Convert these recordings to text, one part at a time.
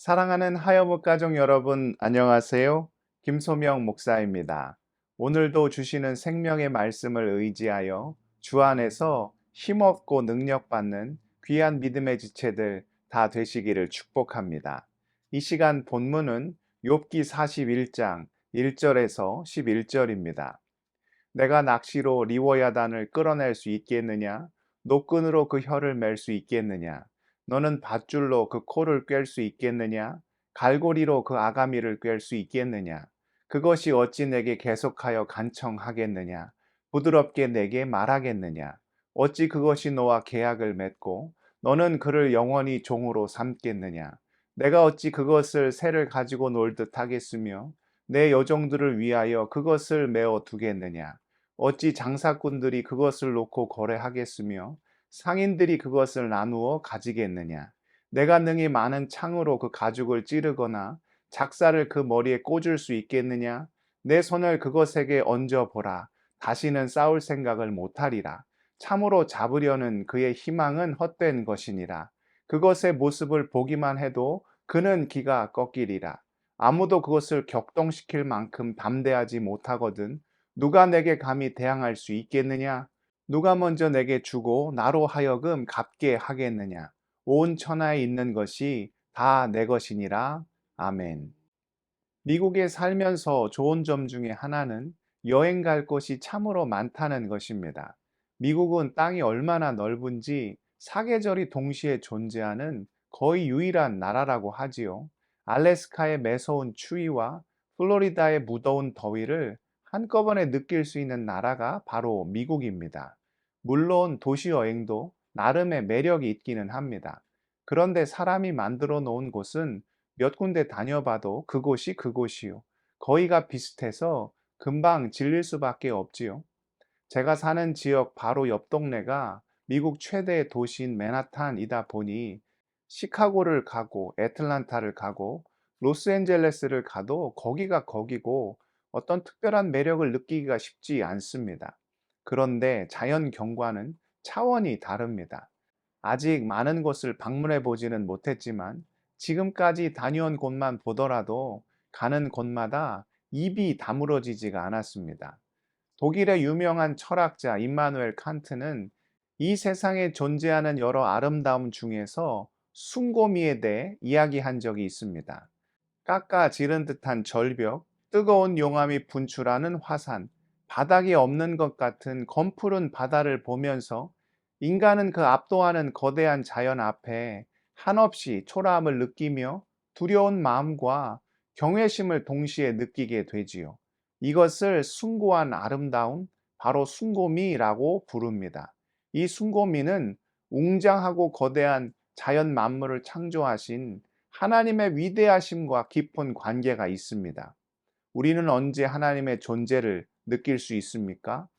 사랑하는 하여묵 가족 여러분, 안녕하세요. 김소명 목사입니다. 오늘도 주시는 생명의 말씀을 의지하여 주 안에서 힘없고 능력받는 귀한 믿음의 지체들 다 되시기를 축복합니다. 이 시간 본문은 욥기 41장 1절에서 11절입니다. 내가 낚시로 리워야단을 끌어낼 수 있겠느냐? 노끈으로 그 혀를 맬 수 있겠느냐? 너는 밧줄로 그 코를 꿰 수 있겠느냐? 갈고리로 그 아가미를 꿰 수 있겠느냐? 그것이 어찌 내게 계속하여 간청하겠느냐? 부드럽게 내게 말하겠느냐? 어찌 그것이 너와 계약을 맺고 너는 그를 영원히 종으로 삼겠느냐? 내가 어찌 그것을 새를 가지고 놀듯 하겠으며 내 여종들을 위하여 그것을 메어 두겠느냐? 어찌 장사꾼들이 그것을 놓고 거래하겠으며 상인들이 그것을 나누어 가지겠느냐? 내가 능히 많은 창으로 그 가죽을 찌르거나 작사를 그 머리에 꽂을 수 있겠느냐? 내 손을 그것에게 얹어보라. 다시는 싸울 생각을 못하리라. 참으로 잡으려는 그의 희망은 헛된 것이니라. 그것의 모습을 보기만 해도 그는 기가 꺾이리라. 아무도 그것을 격동시킬 만큼 담대하지 못하거든 누가 내게 감히 대항할 수 있겠느냐? 누가 먼저 내게 주고 나로 하여금 갚게 하겠느냐? 온 천하에 있는 것이 다 내 것이니라. 아멘. 미국에 살면서 좋은 점 중에 하나는 여행 갈 곳이 참으로 많다는 것입니다. 미국은 땅이 얼마나 넓은지 사계절이 동시에 존재하는 거의 유일한 나라라고 하지요. 알래스카의 매서운 추위와 플로리다의 무더운 더위를 한꺼번에 느낄 수 있는 나라가 바로 미국입니다. 물론 도시 여행도 나름의 매력이 있기는 합니다. 그런데 사람이 만들어 놓은 곳은 몇 군데 다녀봐도 그곳이 그곳이요. 거의가 비슷해서 금방 질릴 수밖에 없지요. 제가 사는 지역 바로 옆 동네가 미국 최대의 도시인 맨하탄이다 보니 시카고를 가고 애틀란타를 가고 로스앤젤레스를 가도 거기가 거기고 어떤 특별한 매력을 느끼기가 쉽지 않습니다. 그런데 자연 경관은 차원이 다릅니다. 아직 많은 곳을 방문해 보지는 못했지만 지금까지 다녀온 곳만 보더라도 가는 곳마다 입이 다물어지지가 않았습니다. 독일의 유명한 철학자 임마누엘 칸트는 이 세상에 존재하는 여러 아름다움 중에서 숭고미에 대해 이야기한 적이 있습니다. 깎아지른 듯한 절벽, 뜨거운 용암이 분출하는 화산, 바닥이 없는 것 같은 검푸른 바다를 보면서 인간은 그 압도하는 거대한 자연 앞에 한없이 초라함을 느끼며 두려운 마음과 경외심을 동시에 느끼게 되지요. 이것을 숭고한 아름다움, 바로 숭고미라고 부릅니다. 이 숭고미는 웅장하고 거대한 자연 만물을 창조하신 하나님의 위대하심과 깊은 관계가 있습니다. 우리는 언제 하나님의 존재를 느낄 수 있습니까?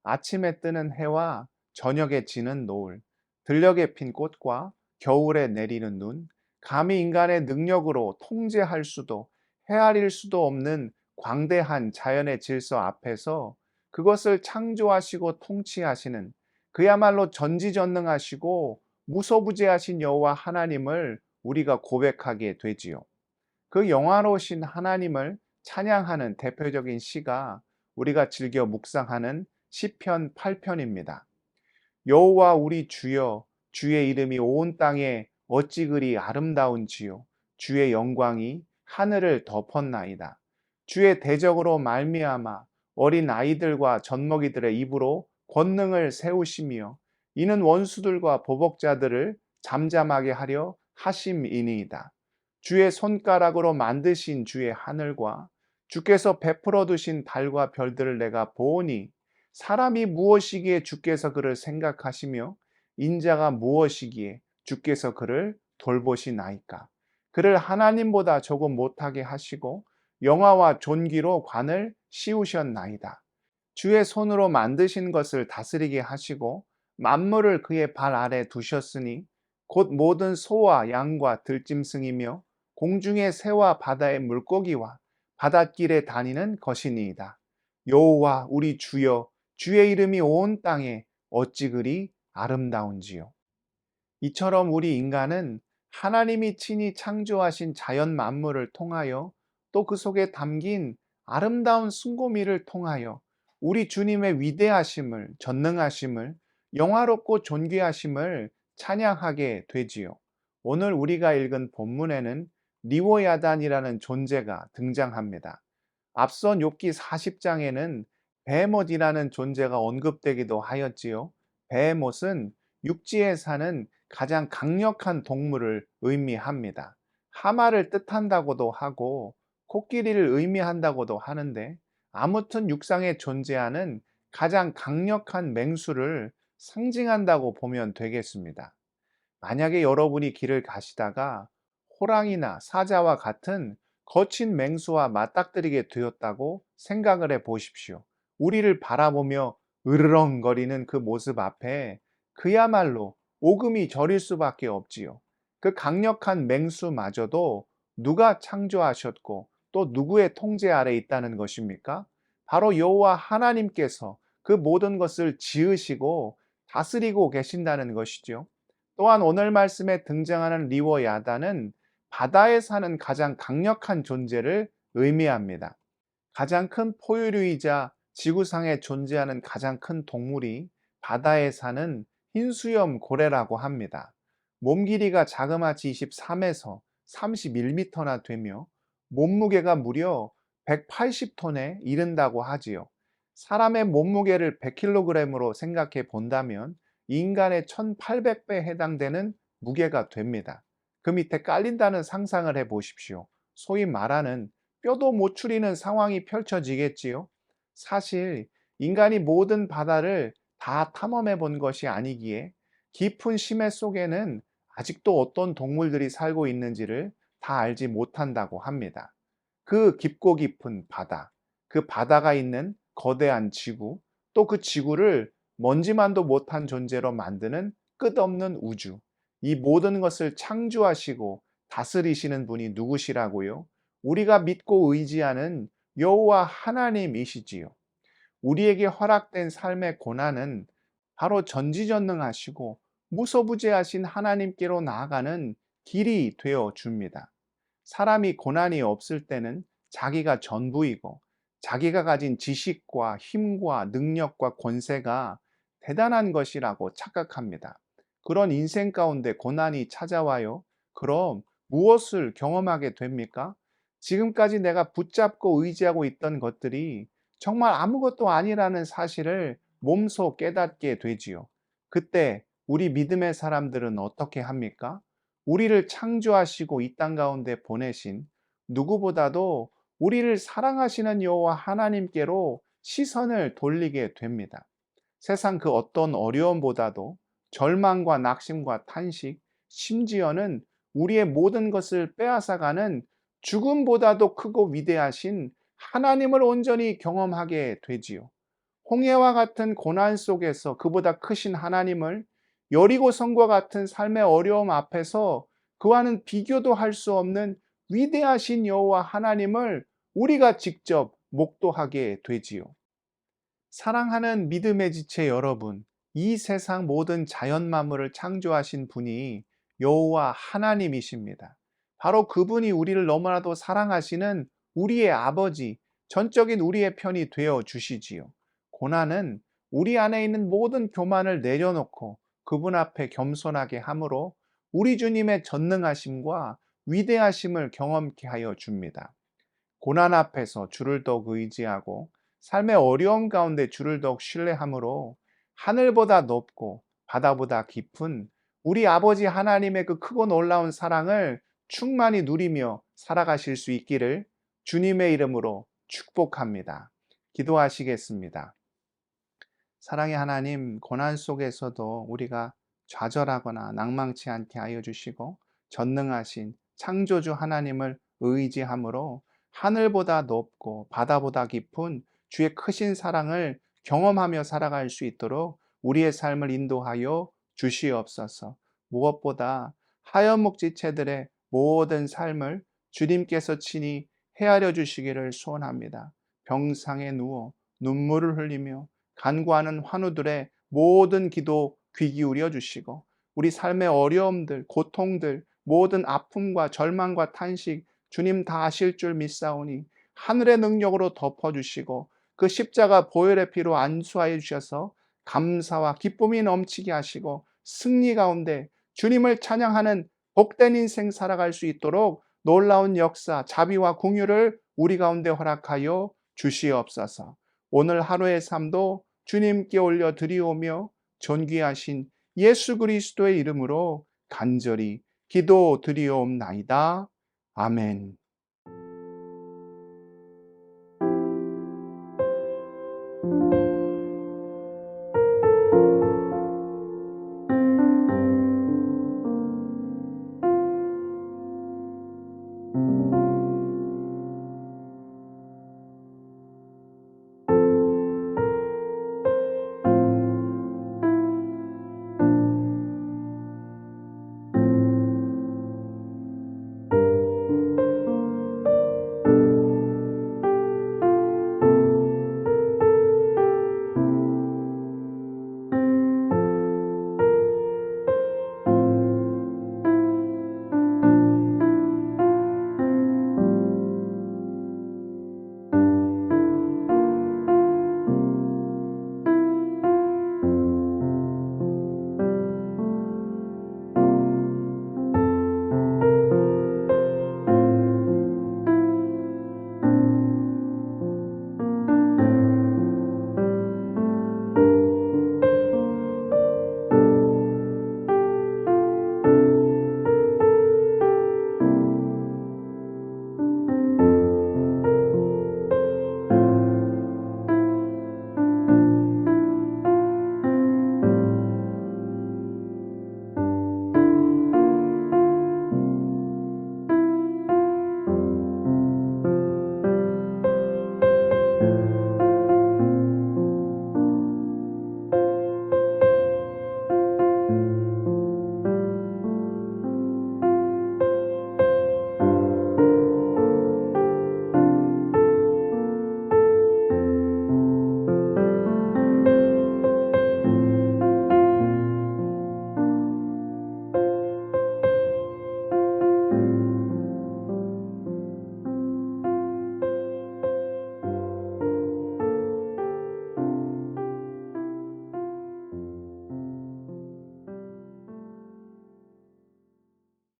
아침에 뜨는 해와 저녁에 지는 노을, 들녘에 핀 꽃과 겨울에 내리는 눈, 감히 인간의 능력으로 통제할 수도 헤아릴 수도 없는 광대한 자연의 질서 앞에서 그것을 창조하시고 통치하시는 그야말로 전지전능하시고 무소부재하신 여호와 하나님을 우리가 고백하게 되지요. 그 영화로우신 하나님을 찬양하는 대표적인 시가 우리가 즐겨 묵상하는 시편 8편입니다. 여호와 우리 주여, 주의 이름이 온 땅에 어찌 그리 아름다운지요. 주의 영광이 하늘을 덮었나이다. 주의 대적으로 말미암아 어린 아이들과 젖먹이들의 입으로 권능을 세우시며 이는 원수들과 보복자들을 잠잠하게 하려 하심이니이다. 주의 손가락으로 만드신 주의 하늘과 주께서 베풀어 두신 달과 별들을 내가 보오니 사람이 무엇이기에 주께서 그를 생각하시며 인자가 무엇이기에 주께서 그를 돌보시나이까. 그를 하나님보다 조금 못하게 하시고 영화와 존귀로 관을 씌우셨나이다. 주의 손으로 만드신 것을 다스리게 하시고 만물을 그의 발 아래 두셨으니 곧 모든 소와 양과 들짐승이며 공중의 새와 바다의 물고기와 바닷길에 다니는 것이니이다. 여호와 우리 주여 주의 이름이 온 땅에 어찌 그리 아름다운지요. 이처럼 우리 인간은 하나님이 친히 창조하신 자연 만물을 통하여 또 그 속에 담긴 아름다운 숭고미를 통하여 우리 주님의 위대하심을, 전능하심을, 영화롭고 존귀하심을 찬양하게 되지요. 오늘 우리가 읽은 본문에는 리워야단이라는 존재가 등장합니다. 앞선 욥기 40장에는 베헤못이라는 존재가 언급되기도 하였지요. 베헤못은 육지에 사는 가장 강력한 동물을 의미합니다. 하마를 뜻한다고도 하고 코끼리를 의미한다고도 하는데 아무튼 육상에 존재하는 가장 강력한 맹수를 상징한다고 보면 되겠습니다. 만약에 여러분이 길을 가시다가 호랑이나 사자와 같은 거친 맹수와 맞닥뜨리게 되었다고 생각을 해 보십시오. 우리를 바라보며 으르렁거리는 그 모습 앞에 그야말로 오금이 저릴 수밖에 없지요. 그 강력한 맹수마저도 누가 창조하셨고 또 누구의 통제 아래 있다는 것입니까? 바로 여호와 하나님께서 그 모든 것을 지으시고 다스리고 계신다는 것이죠. 또한 오늘 말씀에 등장하는 리워야단은 바다에 사는 가장 강력한 존재를 의미합니다. 가장 큰 포유류이자 지구상에 존재하는 가장 큰 동물이 바다에 사는 흰수염 고래라고 합니다. 몸 길이가 자그마치 23에서 31m나 되며 몸무게가 무려 180톤에 이른다고 하지요. 사람의 몸무게를 100kg으로 생각해 본다면 인간의 1800배에 해당되는 무게가 됩니다. 그 밑에 깔린다는 상상을 해 보십시오. 소위 말하는 뼈도 못 추리는 상황이 펼쳐지겠지요. 사실 인간이 모든 바다를 다 탐험해 본 것이 아니기에 깊은 심해 속에는 아직도 어떤 동물들이 살고 있는지를 다 알지 못한다고 합니다. 그 깊고 깊은 바다, 그 바다가 있는 거대한 지구, 또 그 지구를 먼지만도 못한 존재로 만드는 끝없는 우주, 이 모든 것을 창조하시고 다스리시는 분이 누구시라고요? 우리가 믿고 의지하는 여호와 하나님이시지요. 우리에게 허락된 삶의 고난은 바로 전지전능하시고 무소부재하신 하나님께로 나아가는 길이 되어 줍니다. 사람이 고난이 없을 때는 자기가 전부이고 자기가 가진 지식과 힘과 능력과 권세가 대단한 것이라고 착각합니다. 그런 인생 가운데 고난이 찾아와요. 그럼 무엇을 경험하게 됩니까? 지금까지 내가 붙잡고 의지하고 있던 것들이 정말 아무것도 아니라는 사실을 몸소 깨닫게 되지요. 그때 우리 믿음의 사람들은 어떻게 합니까? 우리를 창조하시고 이 땅 가운데 보내신 누구보다도 우리를 사랑하시는 여호와 하나님께로 시선을 돌리게 됩니다. 세상 그 어떤 어려움보다도 절망과 낙심과 탄식, 심지어는 우리의 모든 것을 빼앗아가는 죽음보다도 크고 위대하신 하나님을 온전히 경험하게 되지요. 홍해와 같은 고난 속에서 그보다 크신 하나님을 여리고성과 같은 삶의 어려움 앞에서 그와는 비교도 할 수 없는 위대하신 여호와 하나님을 우리가 직접 목도하게 되지요. 사랑하는 믿음의 지체 여러분, 이 세상 모든 자연 만물을 창조하신 분이 여호와 하나님이십니다. 바로 그분이 우리를 너무나도 사랑하시는 우리의 아버지, 전적인 우리의 편이 되어 주시지요. 고난은 우리 안에 있는 모든 교만을 내려놓고 그분 앞에 겸손하게 함으로 우리 주님의 전능하심과 위대하심을 경험케 하여 줍니다. 고난 앞에서 주를 더욱 의지하고 삶의 어려움 가운데 주를 더욱 신뢰함으로 하늘보다 높고 바다보다 깊은 우리 아버지 하나님의 그 크고 놀라운 사랑을 충만히 누리며 살아가실 수 있기를 주님의 이름으로 축복합니다. 기도하시겠습니다. 사랑의 하나님, 고난 속에서도 우리가 좌절하거나 낭망치 않게 하여 주시고 전능하신 창조주 하나님을 의지함으로 하늘보다 높고 바다보다 깊은 주의 크신 사랑을 경험하며 살아갈 수 있도록 우리의 삶을 인도하여 주시옵소서. 무엇보다 하얀목지체들의 모든 삶을 주님께서 친히 헤아려 주시기를 소원합니다. 병상에 누워 눈물을 흘리며 간구하는 환우들의 모든 기도 귀 기울여 주시고 우리 삶의 어려움들, 고통들 모든 아픔과 절망과 탄식 주님 다 아실 줄 믿사오니 하늘의 능력으로 덮어주시고 그 십자가 보혈의 피로 안수하여 주셔서 감사와 기쁨이 넘치게 하시고 승리 가운데 주님을 찬양하는 복된 인생 살아갈 수 있도록 놀라운 역사, 자비와 공유를 우리 가운데 허락하여 주시옵소서. 오늘 하루의 삶도 주님께 올려드리오며 존귀하신 예수 그리스도의 이름으로 간절히 기도드리옵나이다. 아멘.